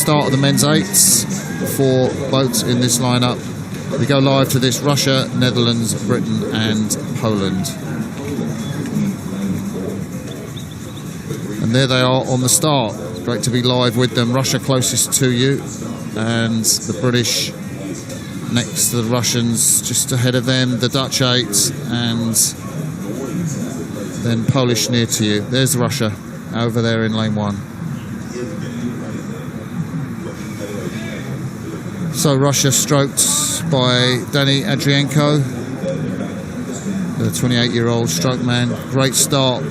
start of the men's eights. 4 boats in this lineup. We go live to this: Russia, Netherlands, Britain and Poland. And there they are on the start. It's great to be live with them. Russia closest to you, and the British next to the Russians, just ahead of them, the Dutch 8, and then Polish near to you. There's Russia over there in lane 1. So Russia stroked by Danny Adrienko, the 28-year-old stroke man. Great start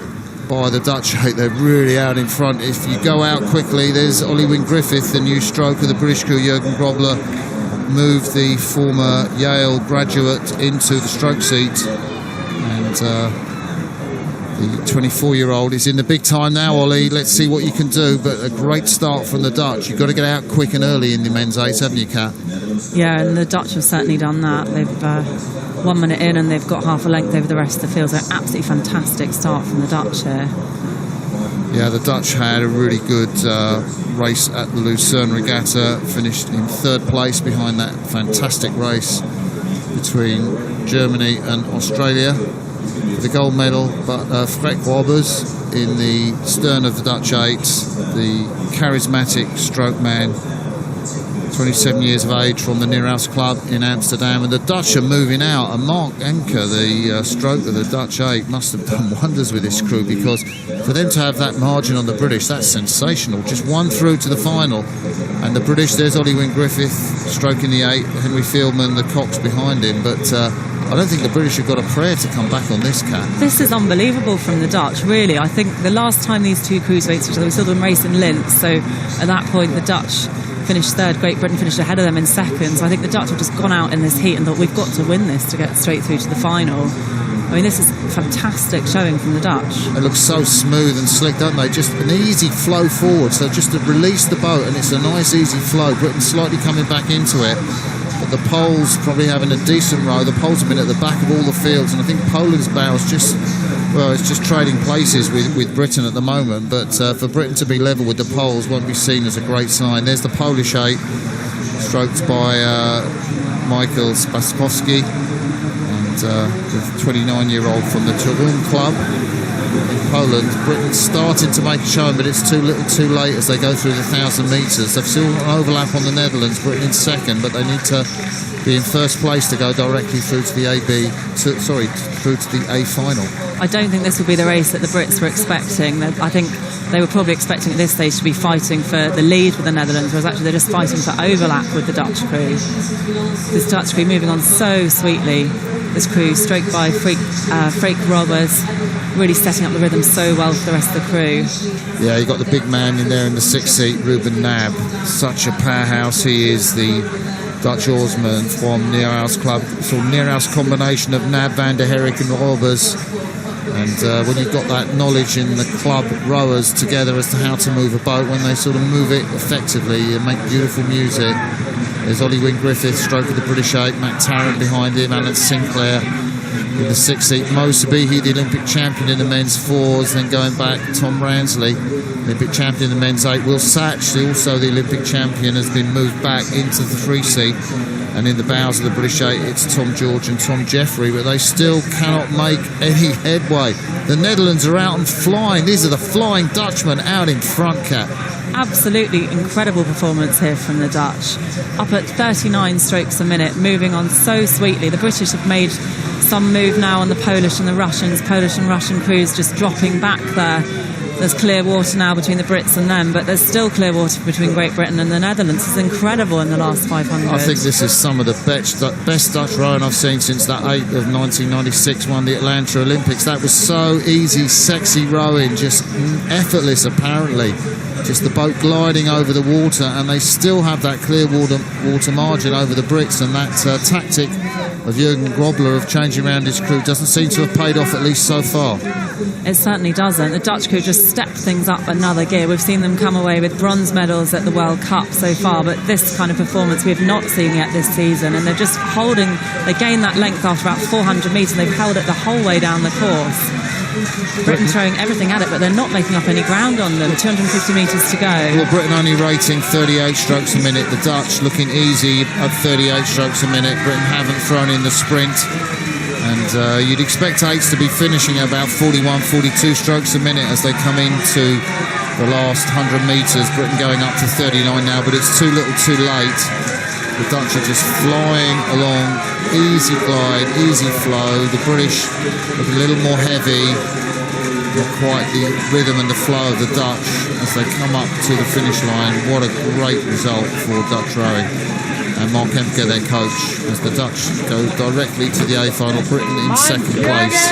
by the Dutch 8. They're really out in front. If you go out quickly, there's Ollie Wynne-Griffith, the new stroke of the British crew. Jürgen Grobler moved the former Yale graduate into the stroke seat, and the 24-year-old is in the big time now. Ollie, let's see what you can do. But a great start from the Dutch. You've got to get out quick and early in the men's eights, haven't you, Kat? Yeah, and the Dutch have certainly done that. They've 1 minute in and they've got half a length over the rest of the field. So absolutely fantastic start from the Dutch here. Yeah, the Dutch had a really good race at the Lucerne Regatta, finished in 3rd place behind that fantastic race between Germany and Australia for the gold medal. But Freek Wabbers in the stern of the Dutch 8, the charismatic stroke man, 27 years of age, from the Neerhouse Club in Amsterdam. And the Dutch are moving out, and Mark Enke, the stroke of the Dutch 8, must have done wonders with this crew, because for them to have that margin on the British, that's sensational. Just 1 through to the final, and the British, there's Ollie Wynne-Griffith stroking the 8, Henry Fieldman, the Cox behind him. But I don't think the British have got a prayer to come back on this, Cat. This is unbelievable from the Dutch, really. I think the last time these two crews raced each other, we saw them race in Linz, so at that point the Dutch finished 3rd, Great Britain finished ahead of them in 2nd. So I think the Dutch have just gone out in this heat and thought, we've got to win this to get straight through to the final. I mean, this is fantastic showing from the Dutch. They look so smooth and slick, don't they? Just an easy flow forward. So just to release the boat, and it's a nice easy flow. Britain slightly coming back into it, but the Poles probably having a decent row. The Poles have been at the back of all the fields, and I think Poland's bow's just, well, it's just trading places with Britain at the moment. But for Britain to be level with the Poles won't be seen as a great sign. There's the Polish 8, stroked by Michael Spaskowski, and the 29-year-old from the Toruń Club in Poland. Britain started to make a showing, but it's too little too late as they go through the 1,000 metres. They've still got an overlap on the Netherlands, Britain in 2nd, but they need to be in 1st place to go directly through to the through to the A final. I don't think this will be the race that the Brits were expecting. I think they were probably expecting at this stage to be fighting for the lead with the Netherlands, whereas actually they're just fighting for overlap with the Dutch crew. This Dutch crew moving on so sweetly. This crew, stroked by Freek Wabbers, really setting up the rhythm so well for the rest of the crew. Yeah, you got the big man in there in the 6th seat, Ruben Nab. Such a powerhouse he is, the Dutch oarsman from Neerhouse Club. It's a Neerhouse combination of Nab, Van der Herrik and Wabbers. And when you've got that knowledge in the club rowers together as to how to move a boat, when they sort of move it effectively and make beautiful music. There's Ollie Wynne-Griffith, stroke of the British 8, Matt Tarrant behind him, Alan Sinclair in the 6th seat, Mo Sabihi, the Olympic champion in the men's 4s, then going back, Tom Ransley, Olympic champion in the men's 8. Will Satch, also the Olympic champion, has been moved back into the 3 seat, and in the bows of the British 8 it's Tom George and Tom Jeffrey, but they still cannot make any headway. The Netherlands are out and flying. These are the Flying Dutchmen out in front, Cat. Absolutely incredible performance here from the Dutch. Up at 39 strokes a minute, moving on so sweetly. The British have made some move now on the Polish and the Russians. Polish and Russian crews just dropping back there. There's clear water now between the Brits and them, but there's still clear water between Great Britain and the Netherlands. It's incredible in the last 500. I think this is some of the best Dutch rowing I've seen since that 8 of 1996 won the Atlanta Olympics. That was so easy, sexy rowing, just effortless apparently. Just the boat gliding over the water, and they still have that clear water margin over the Brits, and that tactic of Jürgen Grobler of changing around his crew doesn't seem to have paid off, at least so far. It certainly doesn't. The Dutch crew just stepped things up another gear. We've seen them come away with bronze medals at the World Cup so far, but this kind of performance we have not seen yet this season, and they're just holding, they gained that length after about 400 metres, and they've held it the whole way down the course. Britain throwing everything at it, but they're not making up any ground on them. 250 metres to go. Well, Britain only rating 38 strokes a minute. The Dutch looking easy at 38 strokes a minute. Britain haven't thrown in the sprint. And you'd expect eights to be finishing at about 41, 42 strokes a minute as they come into the last 100 metres. Britain going up to 39 now, but it's too little too late. The Dutch are just flying along, easy glide, easy flow. The British look a little more heavy, not quite the rhythm and the flow of the Dutch as they come up to the finish line. What a great result for Dutch rowing. And Mark Emke, their coach, as the Dutch go directly to the A final. Britain in second place,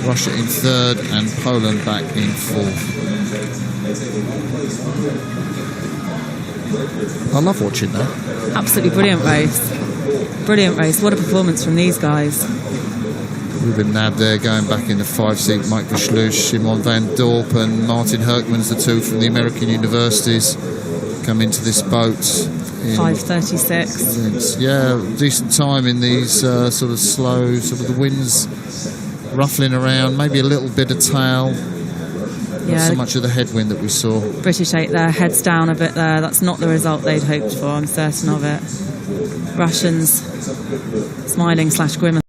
Russia in third, and Poland back in fourth. I love watching that. Absolutely brilliant race. Brilliant race. What a performance from these guys. Ruben Nab there going back in the 5-seat. Mike Verschluis, Simon van Dorp and Martin Herkmans, the two from the American universities, come into this boat. 5:36. Yeah, decent time in these sort of slow, sort of the winds ruffling around, maybe a little bit of tail. Not so much of the headwind that we saw. British 8 there, heads down a bit there. That's not the result they'd hoped for, I'm certain of it. Russians smiling / grimacing.